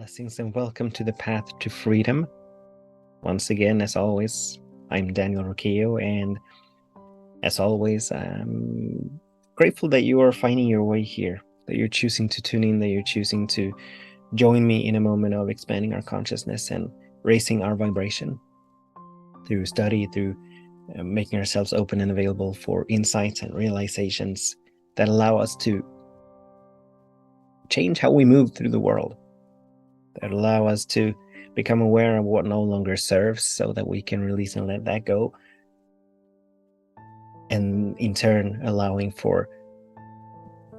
Blessings and welcome to the path to freedom. Once again, as always, I'm Daniel Roquéo, and as always, I'm grateful that you are finding your way here, that you're choosing to tune in, that you're choosing to join me in a moment of expanding our consciousness and raising our vibration through study, through making ourselves open and available for insights and realizations that allow us to change how we move through the world, that allow us to become aware of what no longer serves so that we can release and let that go, and in turn allowing for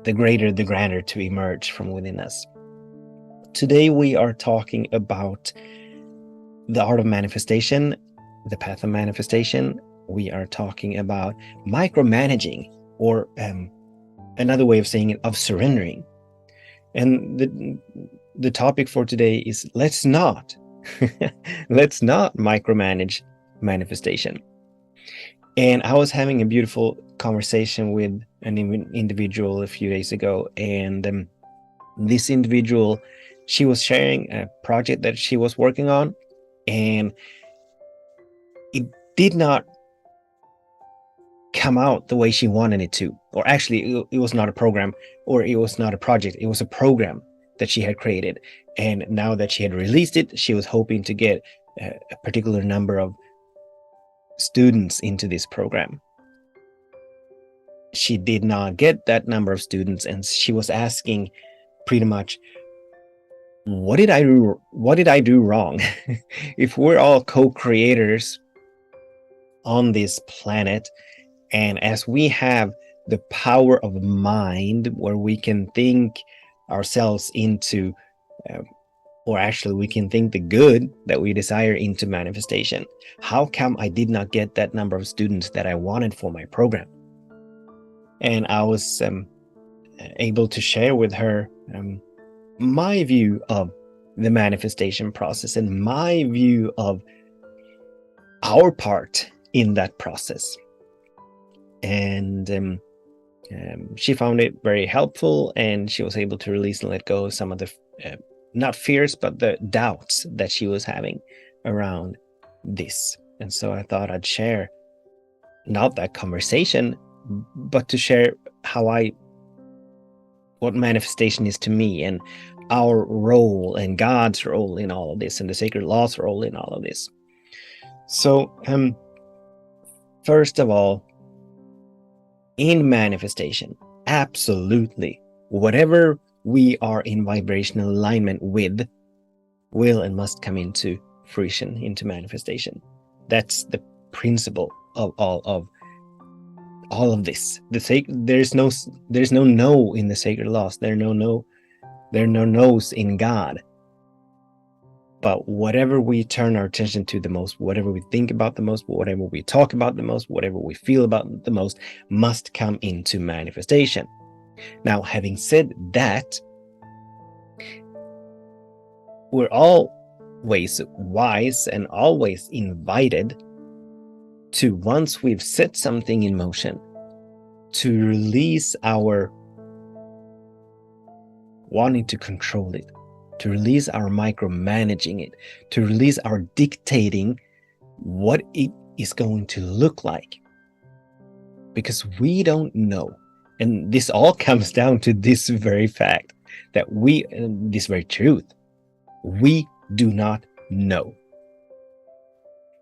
the greater, the grander to emerge from within us. Today we are talking about the art of manifestation, the path of manifestation. We are talking about micromanaging, or another way of saying it, of surrendering. And the topic for today is let's not micromanage manifestation. And I was having a beautiful conversation with an individual a few days ago, and this individual, she was sharing a project that she was working on, and it did not come out the way she wanted it to. Or actually, it was not a program, or it was not a project, it was a program that she had created. And now that she had released it, she was hoping to get a particular number of students into this program. She did not get that number of students, and she was asking pretty much, what did I do wrong? If we're all co-creators on this planet, and as we have the power of mind where we can think ourselves into or actually we can think the good that we desire into manifestation, how come I did not get that number of students that I wanted for my program? And I was able to share with her my view of the manifestation process and my view of our part in that process. And she found it very helpful, and she was able to release and let go of some of the not fears, but the doubts that she was having around this. And so I thought I'd share not that conversation, but to share what manifestation is to me, and our role and God's role in all of this, and the sacred law's role in all of this. So first of all, in manifestation, absolutely, whatever we are in vibrational alignment with will and must come into fruition, into manifestation. That's the principle of all of this. There's no no in the sacred laws. There are no no's in God. But whatever we turn our attention to the most, whatever we think about the most, whatever we talk about the most, whatever we feel about the most, must come into manifestation. Now, having said that, we're always wise and always invited to, once we've set something in motion, to release our wanting to control it, to release our micromanaging it, to release our dictating what it is going to look like. Because we don't know. And this all comes down to this very fact, that this very truth, we do not know.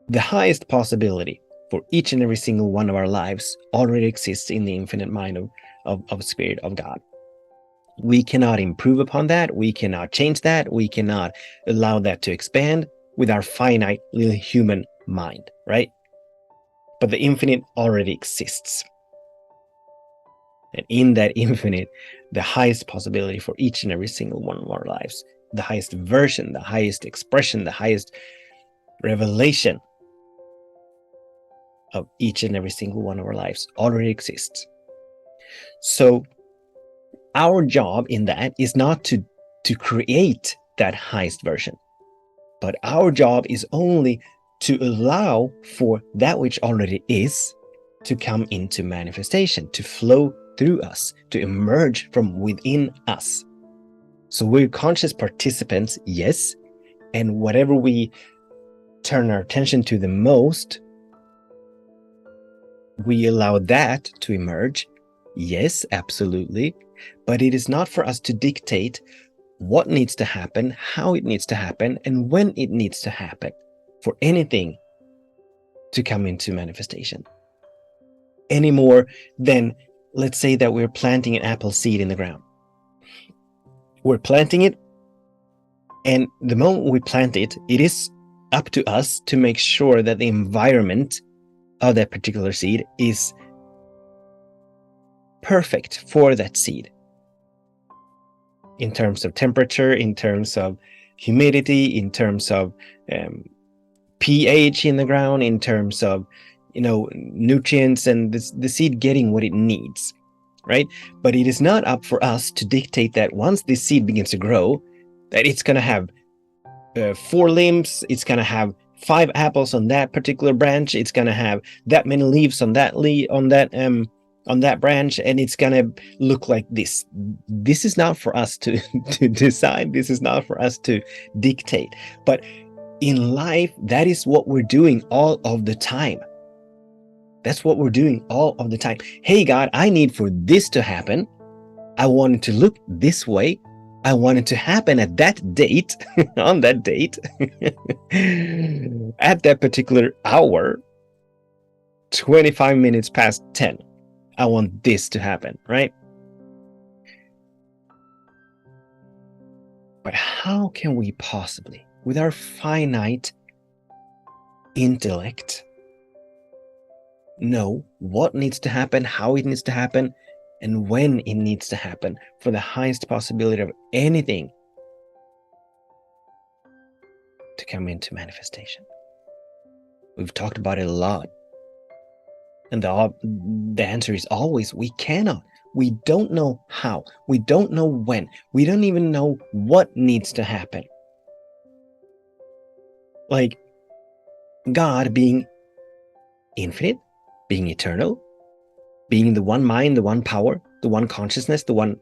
The highest possibility for each and every single one of our lives already exists in the infinite mind of Spirit of God. We cannot improve upon that. We cannot change that. We cannot allow that to expand with our finite little human mind, right? But the infinite already exists. And in that infinite, the highest possibility for each and every single one of our lives, the highest version, the highest expression, the highest revelation of each and every single one of our lives already exists. So our job in that is not to create that highest version, but our job is only to allow for that which already is to come into manifestation, to flow through us, to emerge from within us. So we're conscious participants, yes, and whatever we turn our attention to the most, we allow that to emerge. Yes, absolutely. But it is not for us to dictate what needs to happen, how it needs to happen, and when it needs to happen for anything to come into manifestation. Any more than, let's say that we're planting an apple seed in the ground. We're planting it, and the moment we plant it, it is up to us to make sure that the environment of that particular seed is perfect for that seed, in terms of temperature, in terms of humidity, in terms of pH in the ground, in terms of nutrients, and the seed getting what it needs, right? But it is not up for us to dictate that once this seed begins to grow, that it's going to have 4 limbs, it's going to have 5 apples on that particular branch, it's going to have that many leaves on that branch, and it's going to look like this. This is not for us to decide. This is not for us to dictate. But in life, that is what we're doing all of the time. That's what we're doing all of the time. Hey, God, I need for this to happen. I want it to look this way. I want it to happen at that date, on that date, at that particular hour, 25 minutes past 10. I want this to happen, right? But how can we possibly, with our finite intellect, know what needs to happen, how it needs to happen, and when it needs to happen for the highest possibility of anything to come into manifestation? We've talked about it a lot. And the answer is always, we cannot. We don't know how. We don't know when. We don't even know what needs to happen. Like God being infinite, being eternal, being the one mind, the one power, the one consciousness, the one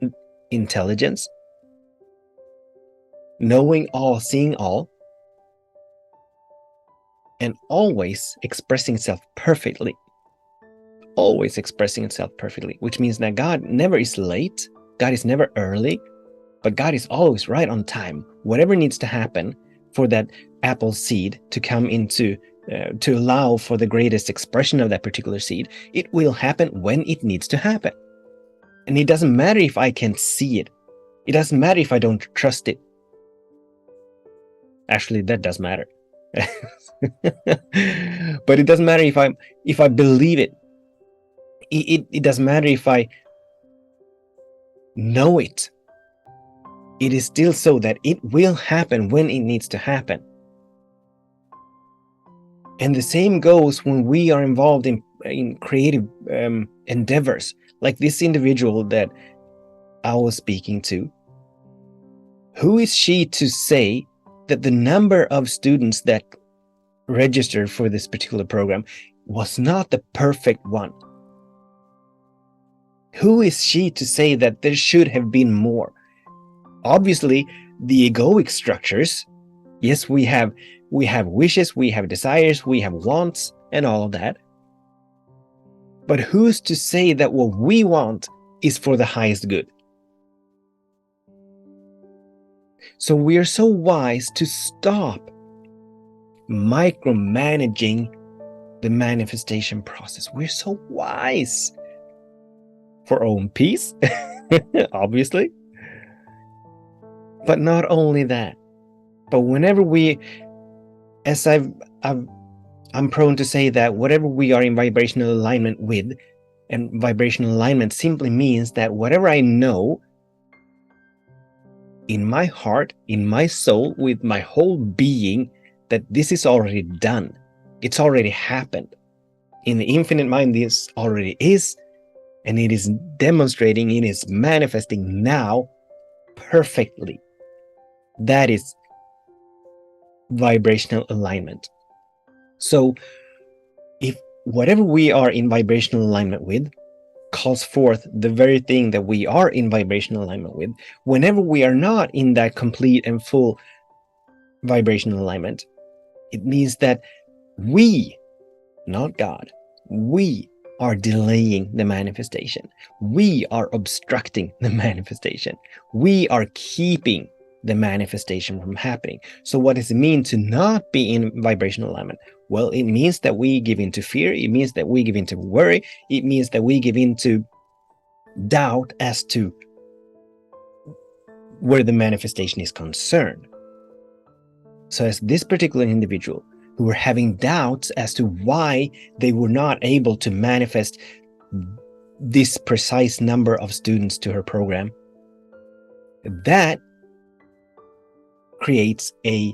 intelligence, knowing all, seeing all, and always expressing itself perfectly. Always expressing itself perfectly, which means that God never is late, God is never early, but God is always right on time. Whatever needs to happen for that apple seed to come into, to allow for the greatest expression of that particular seed, it will happen when it needs to happen. And it doesn't matter if I can't see it. It doesn't matter if I don't trust it. Actually, that does matter. But it doesn't matter if I believe it. It doesn't matter if I know it. It is still so that it will happen when it needs to happen. And the same goes when we are involved in creative endeavors, like this individual that I was speaking to. Who is she to say that the number of students that registered for this particular program was not the perfect one? Who is she to say that there should have been more? Obviously, the egoic structures, yes, we have wishes, we have desires, we have wants, and all of that. But who's to say that what we want is for the highest good? So we are so wise to stop micromanaging the manifestation process. We're so wise for our own peace, obviously. But not only that, but whenever we, as I'm prone to say that whatever we are in vibrational alignment with, and vibrational alignment simply means that whatever I know in my heart, in my soul, with my whole being, that this is already done. It's already happened. In the infinite mind, this already is, and it is demonstrating, it is manifesting now perfectly. That is vibrational alignment. So if whatever we are in vibrational alignment with, calls forth the very thing that we are in vibrational alignment with. Whenever we are not in that complete and full vibrational alignment, it means that we, not God, we are delaying the manifestation. We are obstructing the manifestation. We are keeping the manifestation from happening. So what does it mean to not be in vibrational alignment? Well, it means that we give into fear. It means that we give into worry. It means that we give into doubt as to where the manifestation is concerned. So as this particular individual who were having doubts as to why they were not able to manifest this precise number of students to her program, that creates an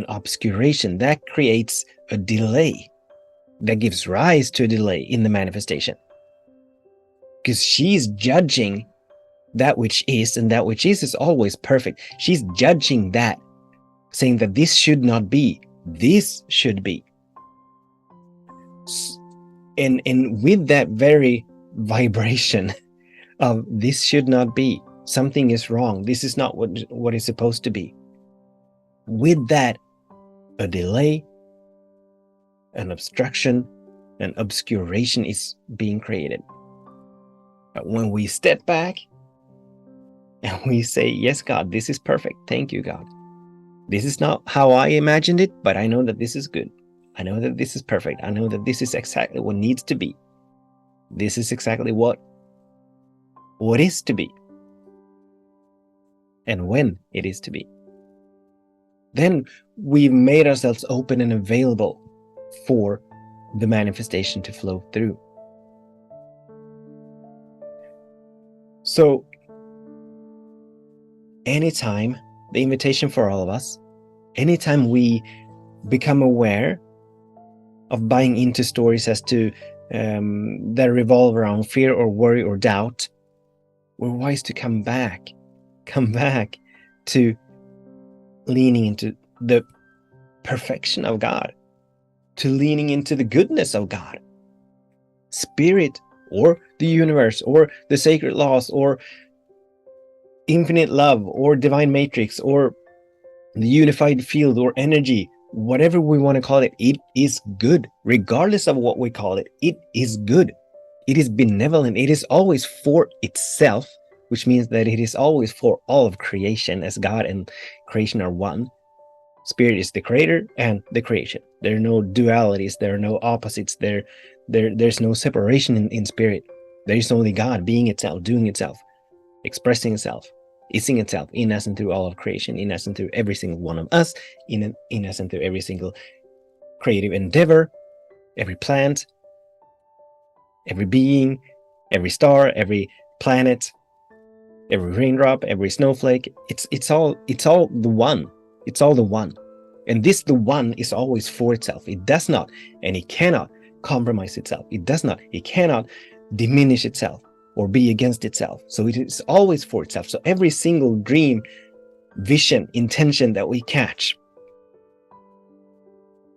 obscuration, that creates a delay, that gives rise to a delay in the manifestation. Because she's judging that which is, and that which is always perfect. She's judging that, saying that this should not be, this should be. And with that very vibration of this should not be, something is wrong, this is not what is supposed to be, with that, a delay, an obstruction, an obscuration is being created. But when we step back and we say, yes, God, this is perfect. Thank you, God. This is not how I imagined it, but I know that this is good. I know that this is perfect. I know that this is exactly what needs to be. This is exactly what is to be. And when it is to be. Then we've made ourselves open and available for the manifestation to flow through. So, anytime, the invitation for all of us, anytime we become aware of buying into stories as to that revolve around fear or worry or doubt, we're wise to come back to leaning into the perfection of God, to leaning into the goodness of God, Spirit, or the universe, or the sacred laws, or infinite love, or divine matrix, or the unified field, or energy, whatever we want to call it. It is good, regardless of what we call it. It is good. It is benevolent. It is always for itself, which means that it is always for all of creation, as God and creation are one. Spirit is the creator and the creation. There are no dualities. There are no opposites. There's no separation in spirit. There is only God being itself, doing itself, expressing itself, ising itself in us and through all of creation, in us and through every single one of us, in us and through every single creative endeavor, every plant, every being, every star, every planet, every raindrop, every snowflake. It's all the one. It's all the one. And this, the one, is always for itself. It does not, and it cannot compromise itself. It does not, it cannot diminish itself or be against itself. So it is always for itself. So every single dream, vision, intention that we catch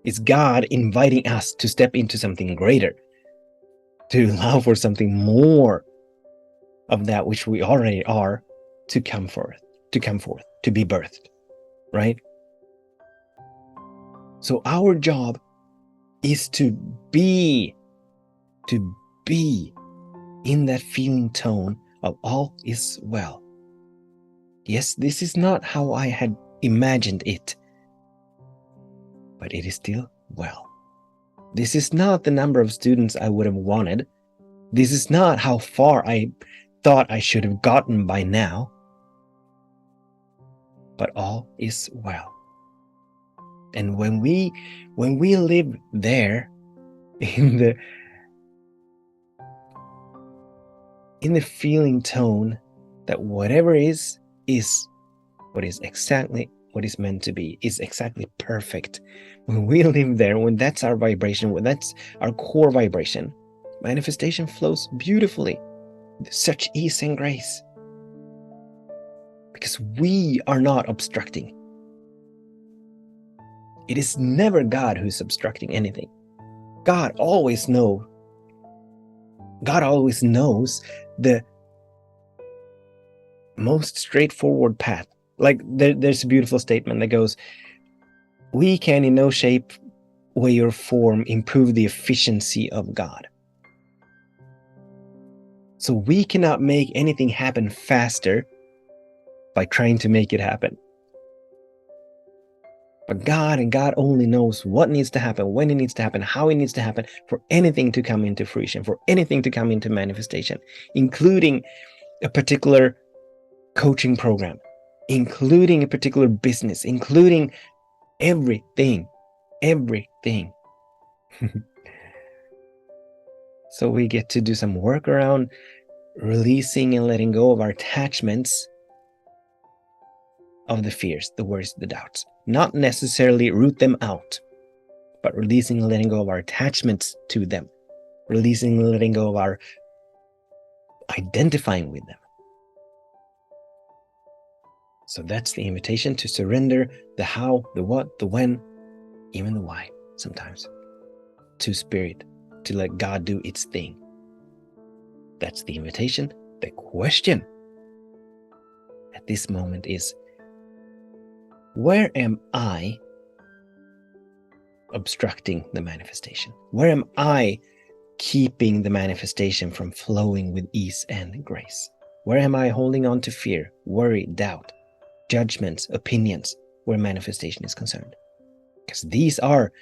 is God inviting us to step into something greater, to allow for something more of that which we already are to come forth, to be birthed, right? So our job is to be in that feeling tone of all is well. Yes, this is not how I had imagined it, but it is still well. This is not the number of students I would have wanted. This is not how far I thought I should have gotten by now, but all is well. And when we live there in the feeling tone that whatever is what is exactly what is meant to be, is exactly perfect. When we live there, when that's our vibration, when that's our core vibration, manifestation flows beautifully with such ease and grace. Because we are not obstructing. It is never God who's obstructing anything. God always knows God always knows the most straightforward path. Like there's a beautiful statement that goes, we can in no shape, way, or form improve the efficiency of God. So we cannot make anything happen faster by trying to make it happen. But God, and God only knows what needs to happen, when it needs to happen, how it needs to happen, for anything to come into fruition, for anything to come into manifestation, including a particular coaching program, including a particular business, including everything. So we get to do some work around releasing and letting go of our attachments of the fears, the worries, the doubts. Not necessarily root them out, but releasing and letting go of our attachments to them. Releasing and letting go of our identifying with them. So that's the invitation to surrender the how, the what, the when, even the why sometimes, to Spirit, to let God do its thing. That's the invitation. The question at this moment is, where am I obstructing the manifestation? Where am I keeping the manifestation from flowing with ease and grace? Where am I holding on to fear, worry, doubt, judgments, opinions, where manifestation is concerned? Because these are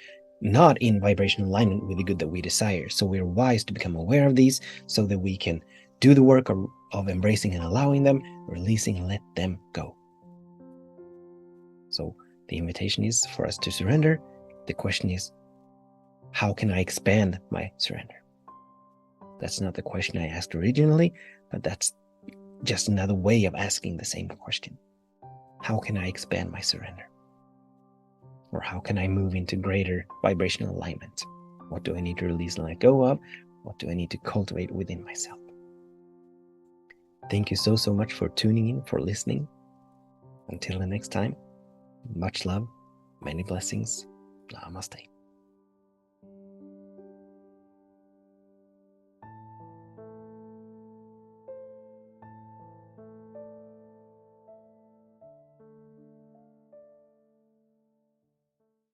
not in vibrational alignment with the good that we desire. So we're wise to become aware of these so that we can do the work of embracing and allowing them, releasing and let them go. So the invitation is for us to surrender. The question is, how can I expand my surrender? That's not the question I asked originally, but that's just another way of asking the same question. How can I expand my surrender? Or how can I move into greater vibrational alignment? What do I need to release and let go of? What do I need to cultivate within myself? Thank you so much for tuning in, for listening. Until the next time, much love, many blessings. Namaste.